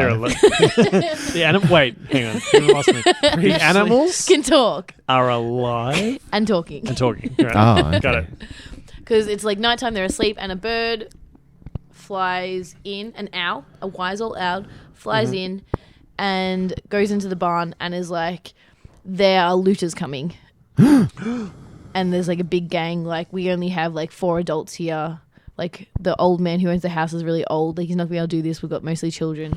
They're Wait, hang on. You lost me. The animals Can talk are alive and talking. and talking. Right. Oh, okay. Got it. Because it's like nighttime, they're asleep, and a bird flies in, an owl, a wise old owl, flies in and goes into the barn and is like, there are looters coming. And there's like a big gang, like we only have like 4 adults here. Like the old man who owns the house is really old, like he's not going to be able to do this, we've got mostly children.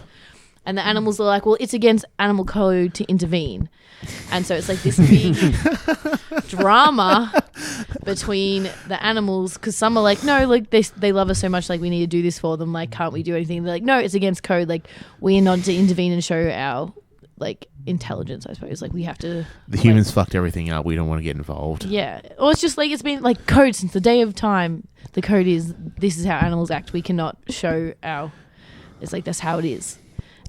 And the animals are like, well, it's against animal code to intervene. And so it's like this big drama between the animals, because some are like, no, like they love us so much, like we need to do this for them, like can't we do anything? They're like, no, it's against code, like we are not to intervene and show our like intelligence, I suppose, like we have to. The humans fucked everything up, we don't want to get involved. Yeah, or it's just like it's been like code since the day of time. The code is, this is how animals act, we cannot show our, it's like that's how it is.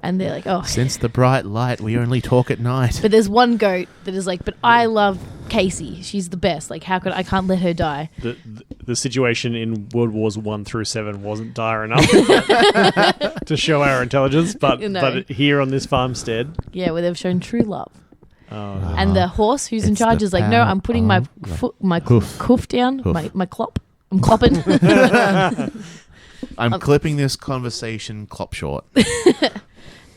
And they're like, oh. Since the bright light, we only talk at night. But there's one goat that is like, but I love Casey. She's the best. Like, how could I can't let her die? The situation in World Wars 1 through 7 wasn't dire enough to show our intelligence, but No. but here on this farmstead, Yeah, where they've shown true love. oh, And the horse who's in It's charge the is like, no, I'm putting my power my hoof. hoof down, Hoof. my clop. I'm clopping. I'm clipping this conversation clop short.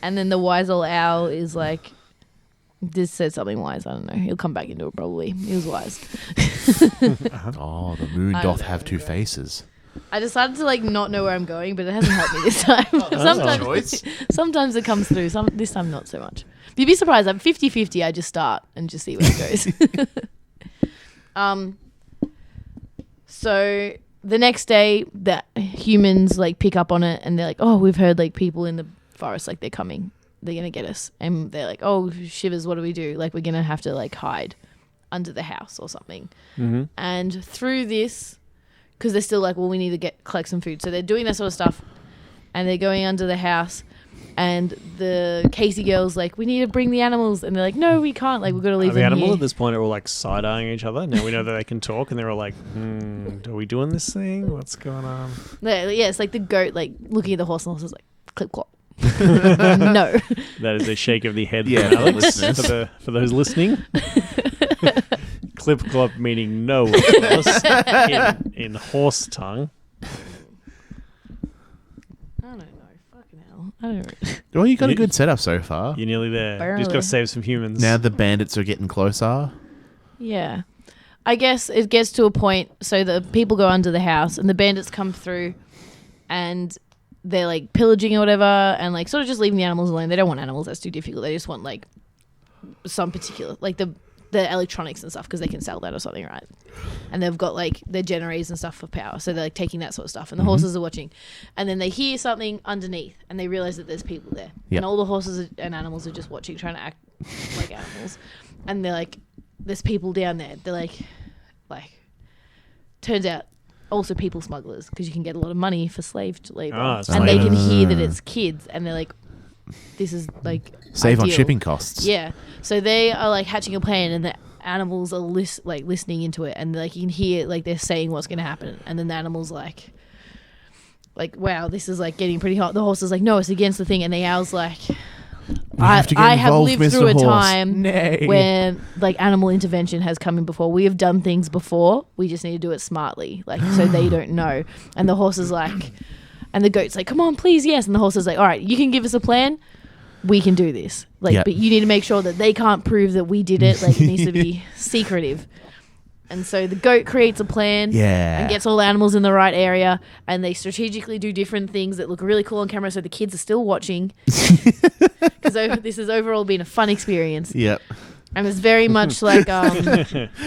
And then the wise old owl is like, this said something wise. I don't know. He'll come back into it probably. He was wise. Oh, the moon I doth don't have know. 2 faces. I decided to like not know where I'm going, but it hasn't helped me this time. choice. Sometimes it comes through. This time not so much. But you'd be surprised. I'm 50-50. I just start and just see where it goes. So the next day, the humans like pick up on it and they're like, oh, we've heard like people in the forest, like they're coming. They're going to get us. And they're like, oh, shivers, what do we do? Like we're going to have to like hide under the house or something. mm-hmm. And through this, because they're still like, well, we need to collect some food. So they're doing that sort of stuff and they're going under the house. And the Casey girl's like, we need to bring the animals. And they're like, no, we can't. Like, we've got to leave The them animals here. at this point are all like side-eyeing each other. Now we know that they can talk, and they're all like, are we doing this thing? What's going on? Yeah, it's like the goat, like, looking at the horse, and the horse is like, clip clop. No. That is a shake of the head Yeah, from Alex listeners. for those listening. Clip clop meaning no, of course, in horse tongue. I don't know. Fucking hell. I don't know. Well, you got a good setup so far. You're nearly there. You just Barely. got to save some humans. Now the bandits are getting closer. Yeah. I guess it gets to a point, so the people go under the house and the bandits come through and they're like pillaging or whatever and like sort of just leaving the animals alone. They don't want animals. That's too difficult. They just want like some particular, like the electronics and stuff because they can sell that or something, right? And they've got like their generators and stuff for power. So they're like taking that sort of stuff and the horses are watching. And then they hear something underneath and they realize that there's people there. Yep. And all the horses and animals are just watching, trying to act like animals. And they're like, there's people down there. They're like, turns out also people smugglers because you can get a lot of money for slave labor. Ah, and they can hear that Ah. it's kids and they're like, this is like Save on ideal. shipping costs. Yeah. So they are like hatching a plan and the animals are listening into it and like you can hear like they're saying what's going to happen and then the animals like wow, this is like getting pretty hot. The horse is like, no, it's against the thing, and the owl's like, I have lived Mr. through a Horse. time Nay. where like animal intervention has come in before. We have done things before. We just need to do it smartly, like so they don't know. And the horse is like, and the goat's like, come on, please, yes. And the horse is like, all right, you can give us a plan. We can do this. Like, Yep. but you need to make sure that they can't prove that we did it. Like, it needs to be secretive. And so the goat creates a plan Yeah. and gets all the animals in the right area, and they strategically do different things that look really cool on camera so the kids are still watching. Because this has overall been a fun experience. Yep. And it's very much like,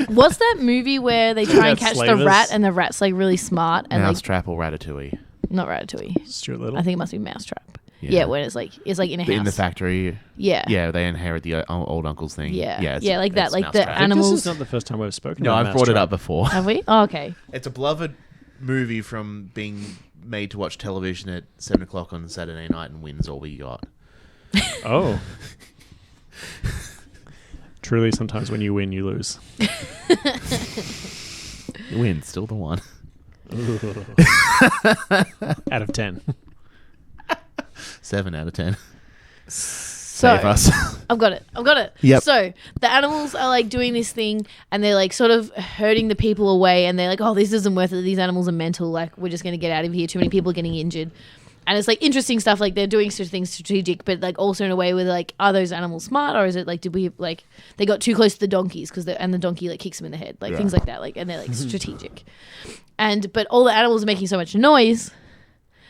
what's that movie where they try and That's catch the Slavers. rat and the rat's like really smart and like, Mousetrap or Ratatouille. not Ratatouille. Stuart Little. I think it must be Mousetrap. Yeah, when it's like in a house. In the factory. Yeah. Yeah, they inherit the old uncle's thing. Yeah. Yeah, like that. Like the Mousetrap. animals. This is not the first time we've spoken No, about I've brought it Mousetrap. up before. Have we? Oh, okay. It's a beloved movie from being made to watch television at 7 o'clock on Saturday night, and wins all we got. Oh. Truly, sometimes when you win, you lose. You win, still the one. Out of 10. 7 out of 10. So, Save us. I've got it. Yep. So the animals are like doing this thing and they're like sort of herding the people away and they're like, oh, this isn't worth it. These animals are mental. Like, we're just going to get out of here. Too many people are getting injured. And it's like interesting stuff. Like, they're doing such things strategic, but like also in a way where like, are those animals smart, or is it like, did we like, they got too close to the donkeys and the donkey like kicks them in the head, like things like that. Like, and they're like strategic. But all the animals are making so much noise.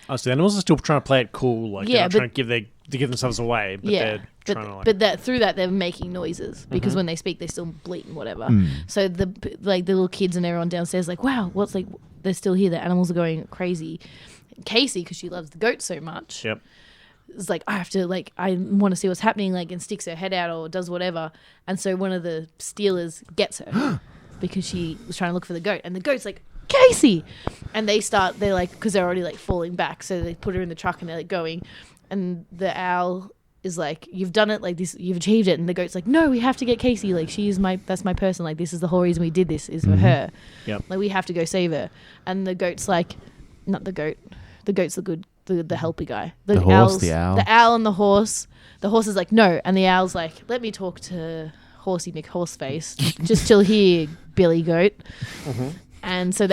Oh, so the animals are still trying to play it cool. Like, Yeah, they're not trying to give themselves away, but they're trying to like... But that through that they're making noises because when they speak they still bleat and whatever. So the little kids and everyone downstairs like, wow, what's like, they're still here. The animals are going crazy. Casey, because she loves the goat so much, it's like, I want to see what's happening, like, and sticks her head out or does whatever. And so one of the stealers gets her because she was trying to look for the goat, and the goat's like, Casey, and they're like, because they're already like falling back, so they put her in the truck and they're like going, and the owl is like, you've done it, like this, you've achieved it, and the goat's like, no, we have to get Casey, like that's my person, like this is the whole reason we did this is for her, like we have to go save her. And the goat's like, not the goat, the goat's the helpy guy, the owl, the owl and the horse is like, no, and the owl's like, let me talk to Horsey McHorseface, just chill here, Billy Goat. And so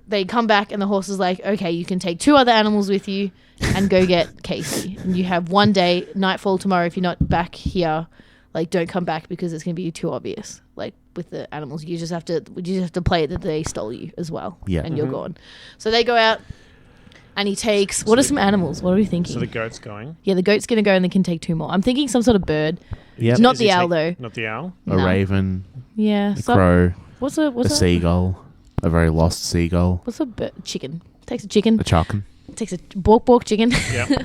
they come back and the horse is like, okay, you can take 2 other animals with you and go get Casey. And you have one day, nightfall tomorrow. If you're not back here, like, don't come back because it's going to be too obvious. Like, with the animals, you just have to play it that they stole you as well. Yeah. And you're gone. So they go out and he takes, what are some animals? What are we thinking? So the goat's going? Yeah, the goat's going to go and they can take 2 more. I'm thinking some sort of bird. Yep. Not the owl, though. Not the owl? A raven. Yeah. A crow. What's a seagull. A very lost seagull. What's a bird? Chicken. Takes a chicken. A chicken. Takes a bork chicken. Yeah.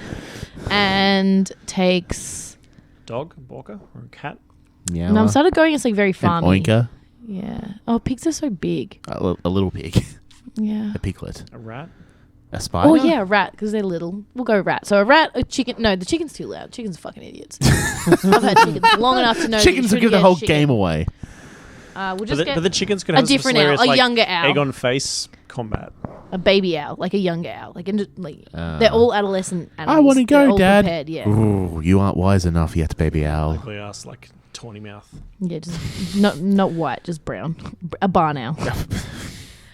And takes... Dog? A borker? Or a cat? Yeah. No, I'm started going, it's like very farmy. An oinker. Yeah. Oh, pigs are so big. A little pig. Yeah. A piglet. A rat? A spider? Oh, yeah, a rat, because they're little. We'll go rat. So a rat, a chicken. No, the chicken's too loud. Chickens are fucking idiots. I've had chickens long enough to know. Chickens will give the whole game away. We'll just get but the chickens could have a different owl, like, younger owl. Egg on face combat. A baby owl, like a younger owl. They're all adolescent animals. I want to go, They're all Dad. Prepared, yeah. Ooh, you aren't wise enough yet, baby owl. Ugly ass, like, tawny mouth. Yeah, just not white, just brown. A barn owl.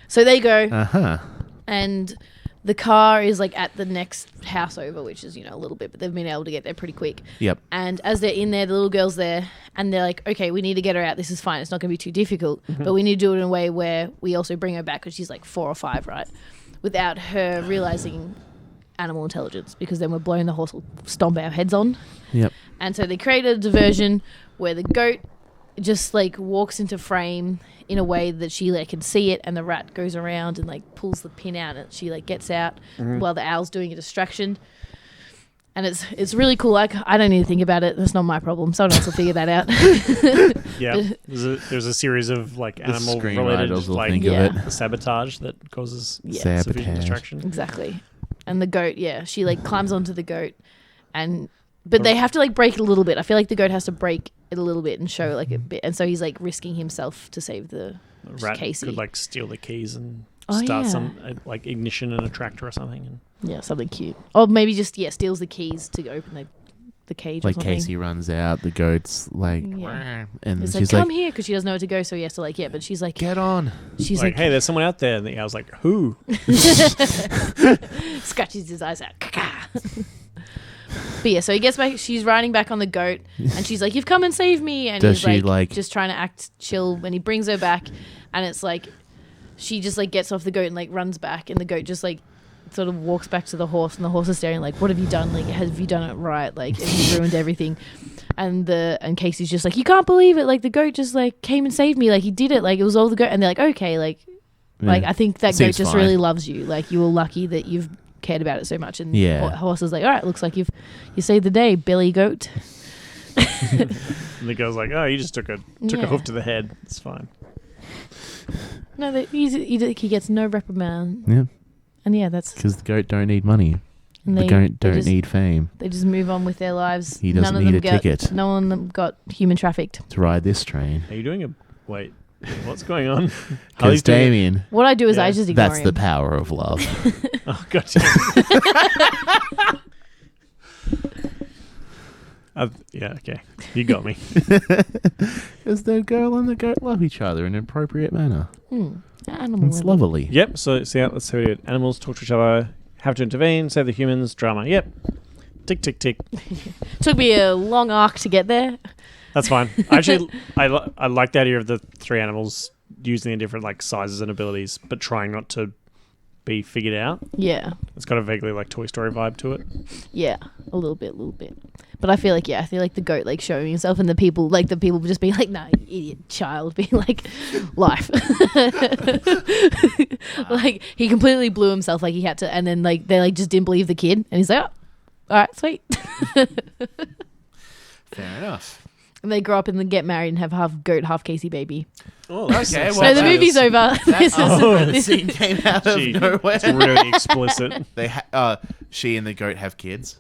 So they go, and the car is like at the next house over, which is, a little bit, but they've been able to get there pretty quick. Yep. And as they're in there, the little girl's there, and they're like, okay, we need to get her out. This is fine. It's not going to be too difficult, but we need to do it in a way where we also bring her back because she's like 4 or 5, right? Without her realizing animal intelligence, because then we're blowing the horse will stomp our heads on. Yep. And so they created a diversion where the goat just like walks into frame in a way that she like can see it, and the rat goes around and like pulls the pin out and she like gets out while the owl's doing a distraction. And it's really cool. Like, I don't need to think about it. That's not my problem. Someone else will figure that out. Yeah. There's a series of like animal related like sabotage that causes sufficient distraction. Exactly. And the goat, she like climbs onto the goat, but they have to like break it a little bit. I feel like the goat has to break it a little bit and show like a bit, and so he's like risking himself to save the rat. Casey. Could like steal the keys and start some like ignition in a tractor or something. And something cute. Or maybe just steals the keys to open the cage. Like or something. Casey runs out, the goat's like, and it's she's like, come here, because she doesn't know where to go. So he has to like, but she's like, get on. She's like, hey, there's someone out there, and the owl's like, who? Scratches his eyes out. But yeah, so he gets back. She's riding back on the goat, and she's like, "You've come and saved me." And he's like just trying to act chill when he brings her back, and it's like she just like gets off the goat and like runs back, and the goat just like sort of walks back to the horse, and the horse is staring like, "What have you done? Like, have you done it right? Like, have you ruined everything?" And Casey's just like, "You can't believe it! Like, the goat just like came and saved me. Like, he did it. Like, it was all the goat." And they're like, "Okay, like I think that goat just really loves you. Like, you were lucky that you've cared about it so much. And horse is like, all right, looks like you saved the day, Billy Goat. And the girl's like, oh, you just took a hoof to the head. It's fine. No, he gets no reprimand. Yeah. And that's because the goat don't need money. And the goat don't need fame. They just move on with their lives. He doesn't need a ticket. No one of them got human trafficked to ride this train. Are you doing a wait? What's going on? Because Damien. What I do is I just ignore him. That's the power of love. Oh, gotcha. Yeah, okay. You got me. Because the girl and the goat love each other in an appropriate manner. Animal. It's lovely. Yep, so let's see how we do it. Animals talk to each other, have to intervene, save the humans, drama. Yep. Tick, tick, tick. Took me a long arc to get there. That's fine. Actually, I like the idea of the three animals using their different like sizes and abilities, but trying not to be figured out. Yeah. It's got a vaguely like Toy Story vibe to it. Yeah, a little bit. But I feel like the goat like showing himself, and the people just being like, nah, you idiot child, being like, life. Like he completely blew himself, like he had to, and then like they like just didn't believe the kid, and he's like, oh, all right, sweet. Fair enough. And they grow up and then get married and have half goat, half Casey baby. Oh, that's okay. So the movie's over. The scene came out of nowhere. It's really explicit. She and the goat have kids.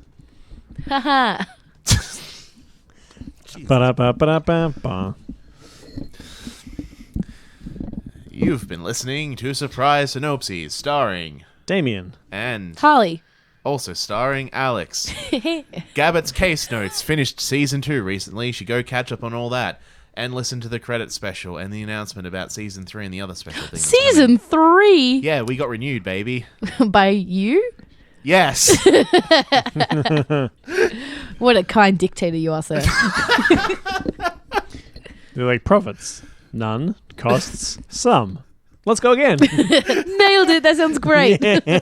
Haha. Ba-da-ba-ba-da-ba-ba. You've been listening to Surprise Synopses, starring Damien and Harley. Also starring Alex. Gabbett's Case Notes finished season 2 recently. You should go catch up on all that and listen to the credits special and the announcement about season 3 and the other special things. Season 3? Yeah, we got renewed, baby. By you? Yes. What a kind dictator you are, sir. They're like profits. None. Costs. Some. Let's go again. Nailed it. That sounds great. Yeah.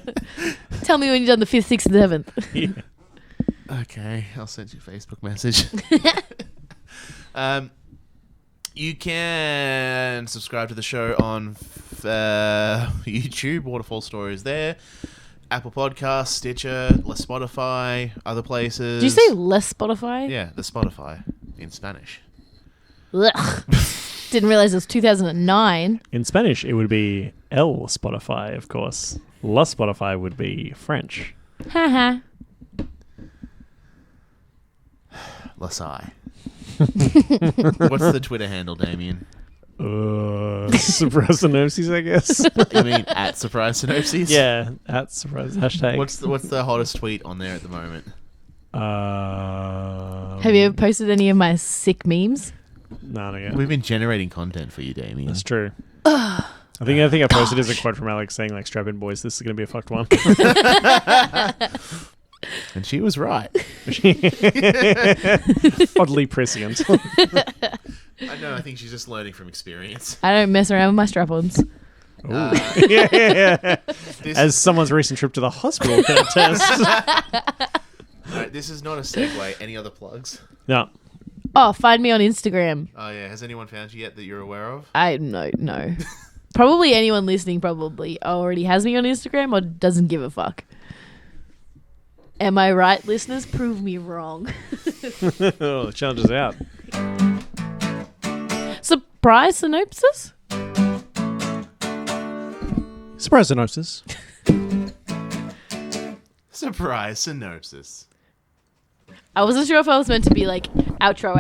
Tell me when you've done the 5th, 6th, and 7th. Yeah. Okay, I'll send you a Facebook message. You can subscribe to the show on YouTube. Waterfall Stories there. Apple Podcasts, Stitcher, Spotify, other places. Did you say less Spotify? Yeah, the Spotify in Spanish. Ugh. Didn't realize it was 2009. In Spanish, it would be El Spotify, of course. La Spotify would be French. Haha. Lasai. What's the Twitter handle, Damien? Surprise Synopses, I guess. You mean at Surprise Synopses? Yeah, at Surprise hashtag. What's the hottest tweet on there at the moment? Have you ever posted any of my sick memes? No, not yet. We've been generating content for you, Damien. That's true. I think I posted is a quote from Alex saying like, "Strap in, boys. This is going to be a fucked one." And she was right. Oddly prescient. I know. I think she's just learning from experience. I don't mess around with my strap-ons. Yeah. As someone's recent trip to the hospital can attest. Right, this is not a segue. Any other plugs? No. Oh, find me on Instagram. Oh yeah. Has anyone found you yet that you're aware of? No. Probably anyone listening probably already has me on Instagram or doesn't give a fuck. Am I right, listeners? Prove me wrong. Oh, the challenge is out. Surprise Synopsis? Surprise Synopsis. Surprise Synopsis. I wasn't sure if I was meant to be like outro.